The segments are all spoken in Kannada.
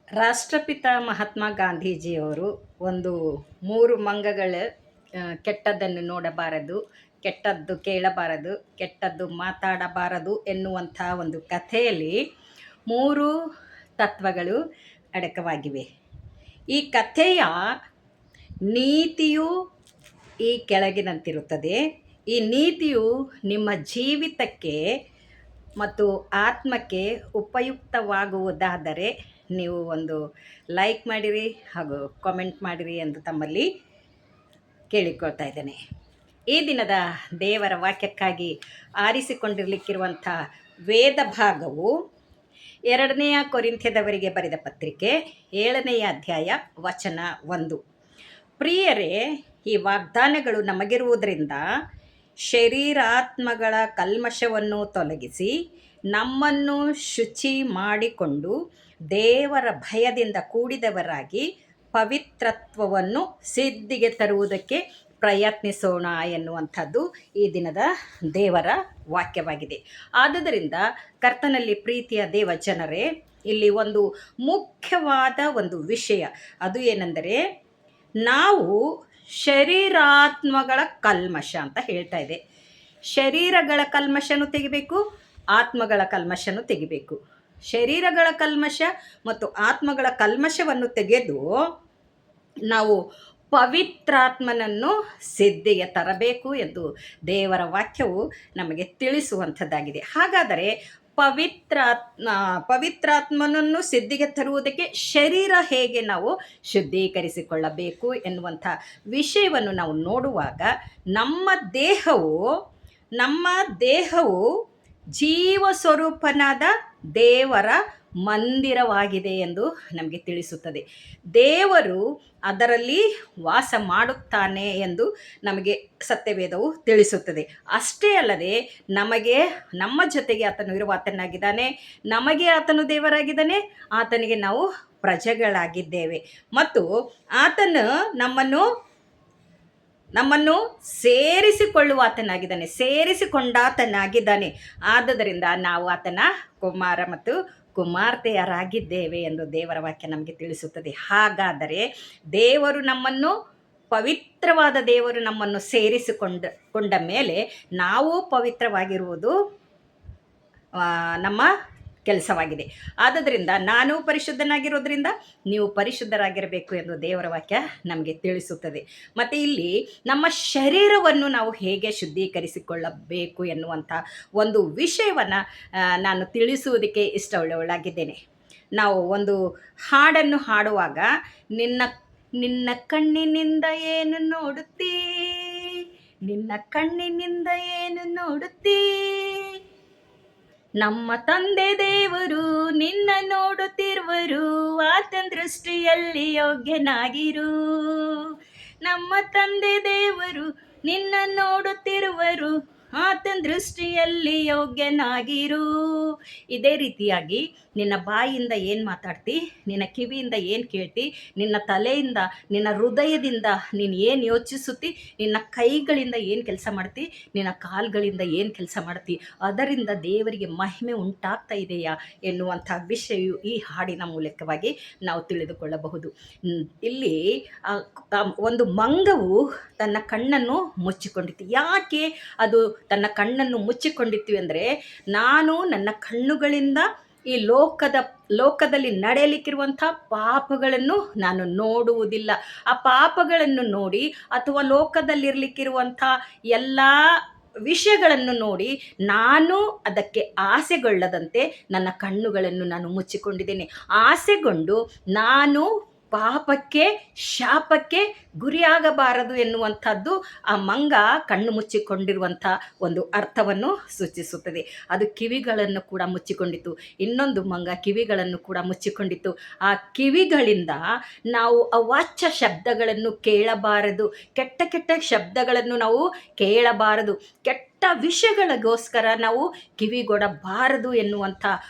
ರಾಷ್ಟ್ರಪಿತ ಮಹಾತ್ಮ ಗಾಂಧೀಜಿಯವರು ಒಂದು ಮೂರು ಮಂಗಗಳ ಕೆಟ್ಟದ್ದನ್ನು ನೋಡಬಾರದು, ಕೆಟ್ಟದ್ದು ಕೇಳಬಾರದು, ಕೆಟ್ಟದ್ದು ಮಾತಾಡಬಾರದು ಎನ್ನುವಂಥ ಒಂದು ಕಥೆಯಲ್ಲಿ ಮೂರು ತತ್ವಗಳು ಅಡಕವಾಗಿವೆ. ಈ ಕಥೆಯ ನೀತಿಯು ಈ ಕೆಳಗಿನಂತಿರುತ್ತದೆ. ಈ ನೀತಿಯು ನಿಮ್ಮ ಜೀವಿತಕ್ಕೆ ಮತ್ತು ಆತ್ಮಕ್ಕೆ ಉಪಯುಕ್ತವಾಗುವುದಾದರೆ ನೀವು ಒಂದು ಲೈಕ್ ಮಾಡಿರಿ ಹಾಗೂ ಕಾಮೆಂಟ್ ಮಾಡಿರಿ ಎಂದು ತಮ್ಮಲ್ಲಿ ಕೇಳಿಕೊಳ್ತಾ ಇದ್ದೇನೆ. ಈ ದಿನದ ದೇವರ ವಾಕ್ಯಕ್ಕಾಗಿ ಆರಿಸಿಕೊಂಡಿರಲಿಕ್ಕಿರುವಂಥ ವೇದ ಭಾಗವು 2ನೇ ಕೊರಿಂಥದವರಿಗೆ ಬರೆದ ಪತ್ರಿಕೆ 7ನೇ ಅಧ್ಯಾಯ ವಚನ 1. ಪ್ರಿಯರೇ, ಈ ವಾಗ್ದಾನಗಳು ನಮಗಿರುವುದರಿಂದ ಶರೀರಾತ್ಮಗಳ ಕಲ್ಮಶವನ್ನು ತೊಲಗಿಸಿ ನಮ್ಮನ್ನು ಶುಚಿ ಮಾಡಿಕೊಂಡು ದೇವರ ಭಯದಿಂದ ಕೂಡಿದವರಾಗಿ ಪವಿತ್ರತ್ವವನ್ನು ಸಿದ್ಧಿಗೆ ತರುವುದಕ್ಕೆ ಪ್ರಯತ್ನಿಸೋಣ ಎನ್ನುವಂಥದ್ದು ಈ ದಿನದ ದೇವರ ವಾಕ್ಯವಾಗಿದೆ. ಆದುದರಿಂದ ಕರ್ತನಲ್ಲಿ ಪ್ರೀತಿಯ ದೇವ ಜನರೇ, ಇಲ್ಲಿ ಒಂದು ಮುಖ್ಯವಾದ ಒಂದು ವಿಷಯ, ಅದು ಏನೆಂದರೆ ನಾವು ಶರೀರಾತ್ಮಗಳ ಕಲ್ಮಶ ಅಂತ ಹೇಳ್ತಾ ಇದೆ. ಶರೀರಗಳ ಕಲ್ಮಶನು ತೆಗಿಬೇಕು, ಆತ್ಮಗಳ ಕಲ್ಮಶನು ತೆಗಿಬೇಕು. ಶರೀರಗಳ ಕಲ್ಮಶ ಮತ್ತು ಆತ್ಮಗಳ ಕಲ್ಮಶವನ್ನು ತೆಗೆದು ನಾವು ಪವಿತ್ರಾತ್ಮನನ್ನು ಸಿದ್ಧಿಗೆ ತರಬೇಕು ಎಂದು ದೇವರ ವಾಕ್ಯವು ನಮಗೆ ತಿಳಿಸುವಂಥದ್ದಾಗಿದೆ. ಹಾಗಾದರೆ ಪವಿತ್ರಾತ್ಮನನ್ನು ಸಿದ್ಧಿಗೆ ತರುವುದಕ್ಕೆ ಶರೀರ ಹೇಗೆ ನಾವು ಶುದ್ಧೀಕರಿಸಿಕೊಳ್ಳಬೇಕು ಎನ್ನುವಂಥ ವಿಷಯವನ್ನು ನಾವು ನೋಡುವಾಗ ನಮ್ಮ ದೇಹವು ಜೀವ ಸ್ವರೂಪನಾದ ದೇವರ ಮಂದಿರವಾಗಿದೆ ಎಂದು ನಮಗೆ ತಿಳಿಸುತ್ತದೆ. ದೇವರು ಅದರಲ್ಲಿ ವಾಸ ಮಾಡುತ್ತಾನೆ ಎಂದು ನಮಗೆ ಸತ್ಯವೇದವು ತಿಳಿಸುತ್ತದೆ. ಅಷ್ಟೇ ಅಲ್ಲದೆ ನಮ್ಮ ಜೊತೆಗೆ ಆತನು ಇರುವ ಆತನಾಗಿದ್ದಾನೆ, ನಮಗೆ ಆತನು ದೇವರಾಗಿದ್ದಾನೆ, ಆತನಿಗೆ ನಾವು ಪ್ರಜೆಗಳಾಗಿದ್ದೇವೆ ಮತ್ತು ಆತನು ನಮ್ಮನ್ನು ಸೇರಿಸಿಕೊಳ್ಳುವ ಆತನಾಗಿದ್ದಾನೆ, ಸೇರಿಸಿಕೊಂಡಾತನಾಗಿದ್ದಾನೆ. ಆದುದರಿಂದ ನಾವು ಆತನ ಕುಮಾರ ಮತ್ತು ಕುಮಾರ್ತೆಯರಾಗಿದ್ದೇವೆ ಎಂದು ದೇವರ ವಾಕ್ಯ ನಮಗೆ ತಿಳಿಸುತ್ತದೆ. ಹಾಗಾದರೆ ಪವಿತ್ರವಾದ ದೇವರು ನಮ್ಮನ್ನು ಸೇರಿಸಿಕೊಂಡ ಮೇಲೆ ನಾವು ಪವಿತ್ರವಾಗಿರುವುದು ನಮ್ಮ ಕೆಲಸವಾಗಿದೆ. ಆದುದರಿಂದ ನಾನು ಪರಿಶುದ್ಧನಾಗಿರೋದ್ರಿಂದ ನೀವು ಪರಿಶುದ್ಧರಾಗಿರಬೇಕು ಎಂದು ದೇವರ ವಾಕ್ಯ ನಮಗೆ ತಿಳಿಸುತ್ತದೆ. ಮತ್ತು ಇಲ್ಲಿ ನಮ್ಮ ಶರೀರವನ್ನು ನಾವು ಹೇಗೆ ಶುದ್ಧೀಕರಿಸಿಕೊಳ್ಳಬೇಕು ಎನ್ನುವಂಥ ಒಂದು ವಿಷಯವನ್ನು ನಾನು ತಿಳಿಸುವುದಕ್ಕೆ ಇಷ್ಟವುಳ್ಳವಳಾಗಿದ್ದೇನೆ. ನಾವು ಒಂದು ಹಾಡನ್ನು ಹಾಡುವಾಗ ನಿನ್ನ ಕಣ್ಣಿನಿಂದ ಏನು ನೋಡುತ್ತೀ, ನಿನ್ನ ಕಣ್ಣಿನಿಂದ ಏನು ನೋಡುತ್ತೀ, ನಮ್ಮ ತಂದೆ ದೇವರು ನಿನ್ನ ನೋಡುತ್ತಿರುವರು, ಆತನ ದೃಷ್ಟಿಯಲ್ಲಿ ಯೋಗ್ಯನಾಗಿರು. ನಮ್ಮ ತಂದೆ ದೇವರು ನಿನ್ನ ನೋಡುತ್ತಿರುವರು, ಆತನ ದೃಷ್ಟಿಯಲ್ಲಿ ಯೋಗ್ಯನಾಗಿರು. ಇದೇ ರೀತಿಯಾಗಿ ನಿನ್ನ ಬಾಯಿಯಿಂದ ಏನು ಮಾತಾಡ್ತಿ, ನಿನ್ನ ಕಿವಿಯಿಂದ ಏನು ಕೇಳ್ತಿ, ನಿನ್ನ ತಲೆಯಿಂದ ನಿನ್ನ ಹೃದಯದಿಂದ ನೀನು ಏನು ಯೋಚಿಸುತ್ತಿ, ನಿನ್ನ ಕೈಗಳಿಂದ ಏನು ಕೆಲಸ ಮಾಡ್ತಿ, ನಿನ್ನ ಕಾಲುಗಳಿಂದ ಏನು ಕೆಲಸ ಮಾಡ್ತಿ, ಅದರಿಂದ ದೇವರಿಗೆ ಮಹಿಮೆ ಉಂಟಾಗ್ತಾ ಇದೆಯಾ ಎನ್ನುವಂಥ ವಿಷಯವು ಈ ಹಾಡಿನ ಮೂಲಕವಾಗಿ ನಾವು ತಿಳಿದುಕೊಳ್ಳಬಹುದು. ಇಲ್ಲಿ ಒಂದು ಮಂಗವು ತನ್ನ ಕಣ್ಣನ್ನು ಮುಚ್ಚಿಕೊಂಡಿತ್ತು. ಯಾಕೆ ಅದು ತನ್ನ ಕಣ್ಣನ್ನು ಮುಚ್ಚಿಕೊಂಡಿತ್ತು ಅಂದರೆ, ನಾನು ನನ್ನ ಕಣ್ಣುಗಳಿಂದ ಈ ಲೋಕದಲ್ಲಿ ನಡೆಯಲಿಕ್ಕಿರುವಂಥ ಪಾಪಗಳನ್ನು ನಾನು ನೋಡುವುದಿಲ್ಲ. ಆ ಪಾಪಗಳನ್ನು ನೋಡಿ ಅಥವಾ ಲೋಕದಲ್ಲಿರಲಿಕ್ಕಿರುವಂಥ ಎಲ್ಲ ವಿಷಯಗಳನ್ನು ನೋಡಿ ನಾನು ಅದಕ್ಕೆ ಆಸೆಗೊಳ್ಳದಂತೆ ನನ್ನ ಕಣ್ಣುಗಳನ್ನು ನಾನು ಮುಚ್ಚಿಕೊಂಡಿದ್ದೇನೆ. ಆಸೆಗೊಂಡು ನಾನು ಪಾಪಕ್ಕೆ, ಶಾಪಕ್ಕೆ ಗುರಿಯಾಗಬಾರದು ಎನ್ನುವಂಥದ್ದು ಆ ಮಂಗ ಕಣ್ಣು ಮುಚ್ಚಿಕೊಂಡಿರುವಂಥ ಒಂದು ಅರ್ಥವನ್ನು ಸೂಚಿಸುತ್ತದೆ. ಅದು ಕಿವಿಗಳನ್ನು ಕೂಡ ಮುಚ್ಚಿಕೊಂಡಿತ್ತು. ಇನ್ನೊಂದು ಮಂಗ ಕಿವಿಗಳನ್ನು ಕೂಡ ಮುಚ್ಚಿಕೊಂಡಿತ್ತು. ಆ ಕಿವಿಗಳಿಂದ ನಾವು ಅವಾಚ್ಯ ಶಬ್ದಗಳನ್ನು ಕೇಳಬಾರದು, ಕೆಟ್ಟ ಶಬ್ದಗಳನ್ನು ನಾವು ಕೇಳಬಾರದು, ಕೆಟ್ಟ ವಿಷಯಗಳಿಗೋಸ್ಕರ ನಾವು ಕಿವಿಗೊಡಬಾರದು ಎನ್ನುವಂಥ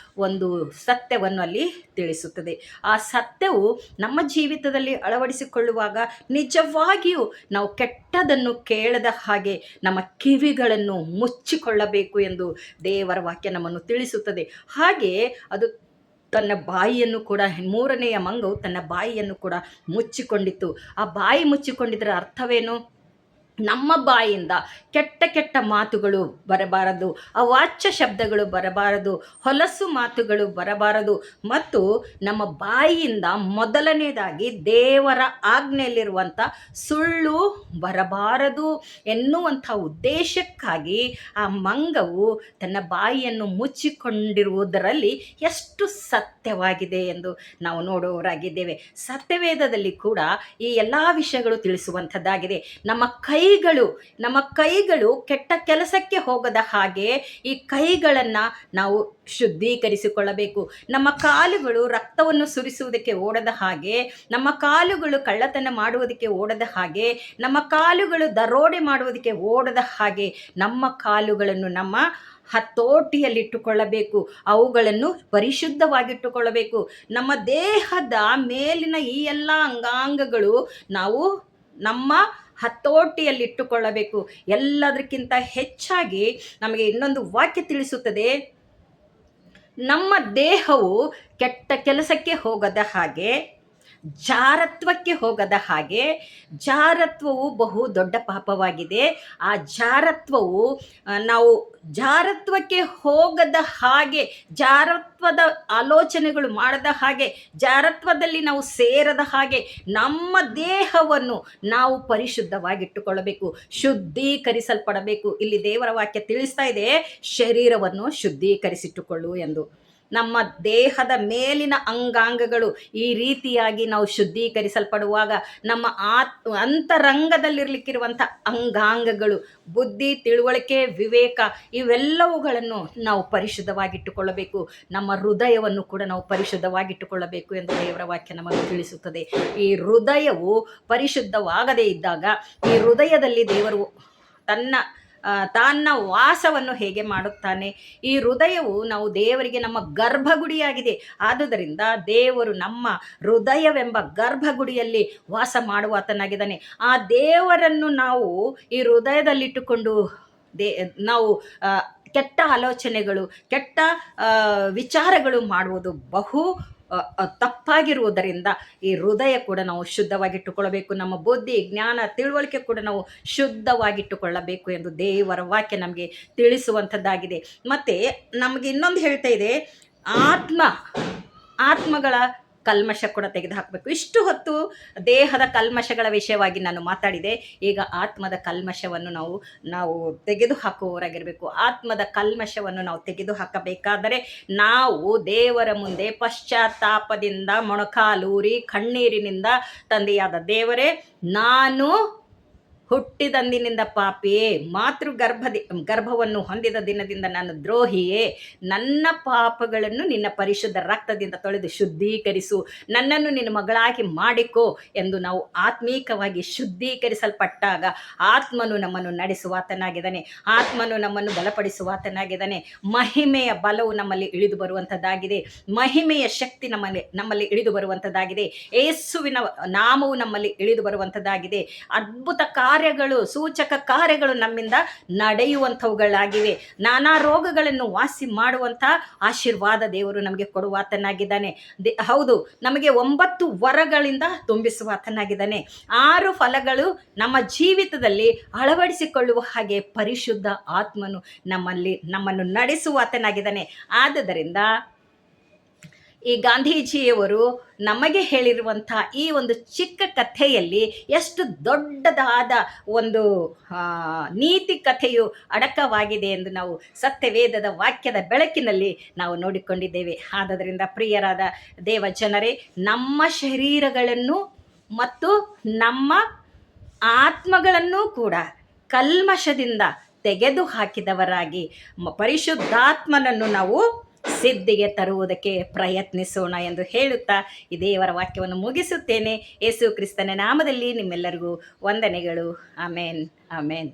ಒಂದು ಸತ್ಯವನ್ನು ಅಲ್ಲಿ ತಿಳಿಸುತ್ತದೆ. ಆ ಸತ್ಯವು ನಮ್ಮ ಜೀವಿತದಲ್ಲಿ ಅಳವಡಿಸಿಕೊಳ್ಳುವಾಗ ನಿಜವಾಗಿಯೂ ನಾವು ಕೆಟ್ಟದನ್ನು ಕೇಳದ ಹಾಗೆ ನಮ್ಮ ಕಿವಿಗಳನ್ನು ಮುಚ್ಚಿಕೊಳ್ಳಬೇಕು ಎಂದು ದೇವರ ವಾಕ್ಯ ನಮ್ಮನ್ನು ತಿಳಿಸುತ್ತದೆ. ಹಾಗೆ ಅದು ತನ್ನ ಬಾಯಿಯನ್ನು ಕೂಡ, ಮೂರನೆಯ ಮಂಗವು ತನ್ನ ಬಾಯಿಯನ್ನು ಕೂಡ ಮುಚ್ಚಿಕೊಂಡಿತ್ತು. ಆ ಬಾಯಿ ಮುಚ್ಚಿಕೊಂಡಿದ್ದರ ಅರ್ಥವೇನು? ನಮ್ಮ ಬಾಯಿಯಿಂದ ಕೆಟ್ಟ ಕೆಟ್ಟ ಮಾತುಗಳು ಬರಬಾರದು, ಅವಾಚ್ಯ ಶಬ್ದಗಳು ಬರಬಾರದು, ಹೊಲಸು ಮಾತುಗಳು ಬರಬಾರದು. ಮತ್ತು ನಮ್ಮ ಬಾಯಿಯಿಂದ ಮೊದಲನೇದಾಗಿ ದೇವರ ಆಜ್ಞೆಯಲ್ಲಿರುವಂಥ ಸುಳ್ಳು ಬರಬಾರದು ಎನ್ನುವಂಥ ಉದ್ದೇಶಕ್ಕಾಗಿ ಆ ಮಂಗವು ತನ್ನ ಬಾಯಿಯನ್ನು ಮುಚ್ಚಿಕೊಂಡಿರುವುದರಲ್ಲಿ ಎಷ್ಟು ಸತ್ಯವಾಗಿದೆ ಎಂದು ನಾವು ನೋಡುವವರಾಗಿದ್ದೇವೆ. ಸತ್ಯವೇದದಲ್ಲಿ ಕೂಡ ಈ ಎಲ್ಲ ವಿಷಯಗಳು ತಿಳಿಸುವಂಥದ್ದಾಗಿದೆ. ನಮ್ಮ ಕೈಗಳು ಕೆಟ್ಟ ಕೆಲಸಕ್ಕೆ ಹೋಗದ ಹಾಗೆ ಈ ಕೈಗಳನ್ನು ನಾವು ಶುದ್ಧೀಕರಿಸಿಕೊಳ್ಳಬೇಕು. ನಮ್ಮ ಕಾಲುಗಳು ರಕ್ತವನ್ನು ಸುರಿಸುವುದಕ್ಕೆ ಓಡದ ಹಾಗೆ, ನಮ್ಮ ಕಾಲುಗಳು ಕಳ್ಳತನ ಮಾಡುವುದಕ್ಕೆ ಓಡದ ಹಾಗೆ, ನಮ್ಮ ಕಾಲುಗಳು ದರೋಡೆ ಮಾಡುವುದಕ್ಕೆ ಓಡದ ಹಾಗೆ ನಮ್ಮ ಕಾಲುಗಳನ್ನು ನಮ್ಮ ಹತೋಟಿಯಲ್ಲಿಟ್ಟುಕೊಳ್ಳಬೇಕು. ಅವುಗಳನ್ನು ಪರಿಶುದ್ಧವಾಗಿಟ್ಟುಕೊಳ್ಳಬೇಕು. ನಮ್ಮ ದೇಹದ ಮೇಲಿನ ಈ ಎಲ್ಲ ಅಂಗಾಂಗಗಳು ನಾವು ನಮ್ಮ ಹತೋಟಿಯಲ್ಲಿಟ್ಟುಕೊಳ್ಳಬೇಕು. ಎಲ್ಲದಕ್ಕಿಂತ ಹೆಚ್ಚಾಗಿ ನಮಗೆ ಇನ್ನೊಂದು ವಾಕ್ಯ ತಿಳಿಸುತ್ತದೆ, ನಮ್ಮ ದೇಹವು ಕೆಟ್ಟ ಕೆಲಸಕ್ಕೆ ಹೋಗದ ಹಾಗೆ, ಜಾರತ್ವಕ್ಕೆ ಹೋಗದ ಹಾಗೆ. ಜಾರತ್ವವು ಬಹು ದೊಡ್ಡ ಪಾಪವಾಗಿದೆ. ಆ ಜಾರತ್ವವು ನಾವು ಜಾರತ್ವಕ್ಕೆ ಹೋಗದ ಹಾಗೆ, ಜಾರತ್ವದ ಆಲೋಚನೆಗಳು ಮಾಡದ ಹಾಗೆ, ಜಾರತ್ವದಲ್ಲಿ ನಾವು ಸೇರದ ಹಾಗೆ ನಮ್ಮ ದೇಹವನ್ನು ನಾವು ಪರಿಶುದ್ಧವಾಗಿಟ್ಟುಕೊಳ್ಳಬೇಕು, ಶುದ್ಧೀಕರಿಸಲ್ಪಡಬೇಕು. ಇಲ್ಲಿ ದೇವರ ವಾಕ್ಯ ತಿಳಿಸ್ತಾ ಇದೆ, ಶರೀರವನ್ನು ಶುದ್ಧೀಕರಿಸಿಟ್ಟುಕೊಳ್ಳು ಎಂದು. ನಮ್ಮ ದೇಹದ ಮೇಲಿನ ಅಂಗಾಂಗಗಳು ಈ ರೀತಿಯಾಗಿ ನಾವು ಶುದ್ಧೀಕರಿಸಲ್ಪಡುವಾಗ ನಮ್ಮ ಅಂತರಂಗದಲ್ಲಿರಲಿಕ್ಕಿರುವಂಥ ಅಂಗಾಂಗಗಳು, ಬುದ್ಧಿ, ತಿಳುವಳಿಕೆ, ವಿವೇಕ, ಇವೆಲ್ಲವುಗಳನ್ನು ನಾವು ಪರಿಶುದ್ಧವಾಗಿಟ್ಟುಕೊಳ್ಳಬೇಕು. ನಮ್ಮ ಹೃದಯವನ್ನು ಕೂಡ ನಾವು ಪರಿಶುದ್ಧವಾಗಿಟ್ಟುಕೊಳ್ಳಬೇಕು ಎಂದು ದೇವರ ವಾಕ್ಯ ನಮಗೆ ತಿಳಿಸುತ್ತದೆ. ಈ ಹೃದಯವು ಪರಿಶುದ್ಧವಾಗದೇ ಇದ್ದಾಗ ಈ ಹೃದಯದಲ್ಲಿ ದೇವರು ತನ್ನ ವಾಸವನ್ನು ಹೇಗೆ ಮಾಡುತ್ತಾನೆ? ಈ ಹೃದಯವು ನಾವು ದೇವರಿಗೆ ನಮ್ಮ ಗರ್ಭಗುಡಿಯಾಗಿದೆ. ಆದುದರಿಂದ ದೇವರು ನಮ್ಮ ಹೃದಯವೆಂಬ ಗರ್ಭಗುಡಿಯಲ್ಲಿ ವಾಸ ಮಾಡುವ ಆತನಾಗಿದ್ದಾನೆ. ಆ ದೇವರನ್ನು ನಾವು ಈ ಹೃದಯದಲ್ಲಿಟ್ಟುಕೊಂಡು ನಾವು ಕೆಟ್ಟ ಆಲೋಚನೆಗಳು, ಕೆಟ್ಟ ವಿಚಾರಗಳು ಮಾಡುವುದು ಬಹು ತಪ್ಪಾಗಿರುವುದರಿಂದ ಈ ಹೃದಯ ಕೂಡ ನಾವು ಶುದ್ಧವಾಗಿಟ್ಟುಕೊಳ್ಳಬೇಕು. ನಮ್ಮ ಬುದ್ಧಿ, ಜ್ಞಾನ, ತಿಳುವಳಿಕೆ ಕೂಡ ನಾವು ಶುದ್ಧವಾಗಿಟ್ಟುಕೊಳ್ಳಬೇಕು ಎಂದು ದೇವರ ವಾಕ್ಯ ನಮಗೆ ತಿಳಿಸುವಂಥದ್ದಾಗಿದೆ. ಮತ್ತು ನಮಗೆ ಇನ್ನೊಂದು ಹೇಳ್ತಾ ಇದೆ, ಆತ್ಮಗಳ ಕಲ್ಮಶ ಕೂಡ ತೆಗೆದುಹಾಕಬೇಕು. ಇಷ್ಟು ಹೊತ್ತು ದೇಹದ ಕಲ್ಮಶಗಳ ವಿಷಯವಾಗಿ ನಾನು ಮಾತಾಡಿದೆ. ಈಗ ಆತ್ಮದ ಕಲ್ಮಶವನ್ನು ನಾವು ತೆಗೆದುಹಾಕುವವರಾಗಿರಬೇಕು. ಆತ್ಮದ ಕಲ್ಮಶವನ್ನು ನಾವು ತೆಗೆದುಹಾಕಬೇಕಾದರೆ ನಾವು ದೇವರ ಮುಂದೆ ಪಶ್ಚಾತ್ತಾಪದಿಂದ ಮೊಣಕಾಲೂರಿ ಕಣ್ಣೀರಿನಿಂದ, ತಂದೆಯಾದ ದೇವರೇ, ನಾನು ಹುಟ್ಟಿದಂದಿನಿಂದ ಪಾಪಿಯೇ, ಗರ್ಭವನ್ನು ಹೊಂದಿದ ದಿನದಿಂದ ನಾನು ದ್ರೋಹಿಯೇ. ನನ್ನ ಪಾಪಗಳನ್ನು ನಿನ್ನ ಪರಿಶುದ್ಧ ರಕ್ತದಿಂದ ತೊಳೆದು ಶುದ್ಧೀಕರಿಸು, ನನ್ನನ್ನು ನಿನ್ನ ಮಗಳಾಗಿ ಮಾಡಿಕೋ ಎಂದು ನಾವು ಆತ್ಮೀಕವಾಗಿ ಶುದ್ಧೀಕರಿಸಲ್ಪಟ್ಟಾಗ ಆತ್ಮನು ನಮ್ಮನ್ನು ನಡೆಸುವಾತನಾಗಿದ್ದಾನೆ, ಆತ್ಮನು ನಮ್ಮನ್ನು ಬಲಪಡಿಸುವಾತನಾಗಿದ್ದಾನೆ. ಮಹಿಮೆಯ ಬಲವು ನಮ್ಮಲ್ಲಿ ಇಳಿದು ಬರುವಂಥದ್ದಾಗಿದೆ, ಮಹಿಮೆಯ ಶಕ್ತಿ ನಮ್ಮಲ್ಲಿ ಇಳಿದು ಬರುವಂಥದ್ದಾಗಿದೆ, ಯೇಸುವಿನ ನಾಮವು ನಮ್ಮಲ್ಲಿ ಇಳಿದು ಬರುವಂಥದ್ದಾಗಿದೆ. ಅದ್ಭುತ ಕಾರ್ಯಗಳು, ಸೂಚಕ ಕಾರ್ಯಗಳು ನಮ್ಮಿಂದ ನಡೆಯುವಂಥವುಗಳಾಗಿವೆ. ನಾನಾ ರೋಗಗಳನ್ನು ವಾಸಿ ಮಾಡುವಂಥ ಆಶೀರ್ವಾದ ದೇವರು ನಮಗೆ ಕೊಡುವಾತನಾಗಿದ್ದಾನೆ. ಹೌದು, ನಮಗೆ 9 ವರಗಳಿಂದ ತುಂಬಿಸುವಾತನಾಗಿದ್ದಾನೆ. 6 ಫಲಗಳು ನಮ್ಮ ಜೀವಿತದಲ್ಲಿ ಅಳವಡಿಸಿಕೊಳ್ಳುವ ಹಾಗೆ ಪರಿಶುದ್ಧ ಆತ್ಮನು ನಮ್ಮನ್ನು ನಡೆಸುವಾತನಾಗಿದ್ದಾನೆ. ಆದುದರಿಂದ ಈ ಗಾಂಧೀಜಿಯವರು ನಮಗೆ ಹೇಳಿರುವಂಥ ಈ ಒಂದು ಚಿಕ್ಕ ಕಥೆಯಲ್ಲಿ ಎಷ್ಟು ದೊಡ್ಡದಾದ ಒಂದು ನೀತಿ ಕಥೆಯು ಅಡಕವಾಗಿದೆ ಎಂದು ನಾವು ಸತ್ಯವೇದದ ವಾಕ್ಯದ ಬೆಳಕಿನಲ್ಲಿ ನಾವು ನೋಡಿಕೊಂಡಿದ್ದೇವೆ. ಆದ್ದರಿಂದ ಪ್ರಿಯರಾದ ದೇವ ಜನರೇ, ನಮ್ಮ ಶರೀರಗಳನ್ನು ಮತ್ತು ನಮ್ಮ ಆತ್ಮಗಳನ್ನು ಕೂಡ ಕಲ್ಮಶದಿಂದ ತೆಗೆದು ಹಾಕಿದವರಾಗಿ ಪರಿಶುದ್ಧಾತ್ಮನನ್ನು ನಾವು ಸಿದ್ಧಿಗೆ ತರುವುದಕ್ಕೆ ಪ್ರಯತ್ನಿಸೋಣ ಎಂದು ಹೇಳುತ್ತಾ ಈ ದೇವರ ವಾಕ್ಯವನ್ನು ಮುಗಿಸುತ್ತೇನೆ. ಯೇಸು ಕ್ರಿಸ್ತನ ನಾಮದಲ್ಲಿ ನಿಮ್ಮೆಲ್ಲರಿಗೂ ವಂದನೆಗಳು. ಆಮೇನ್, ಆಮೇನ್.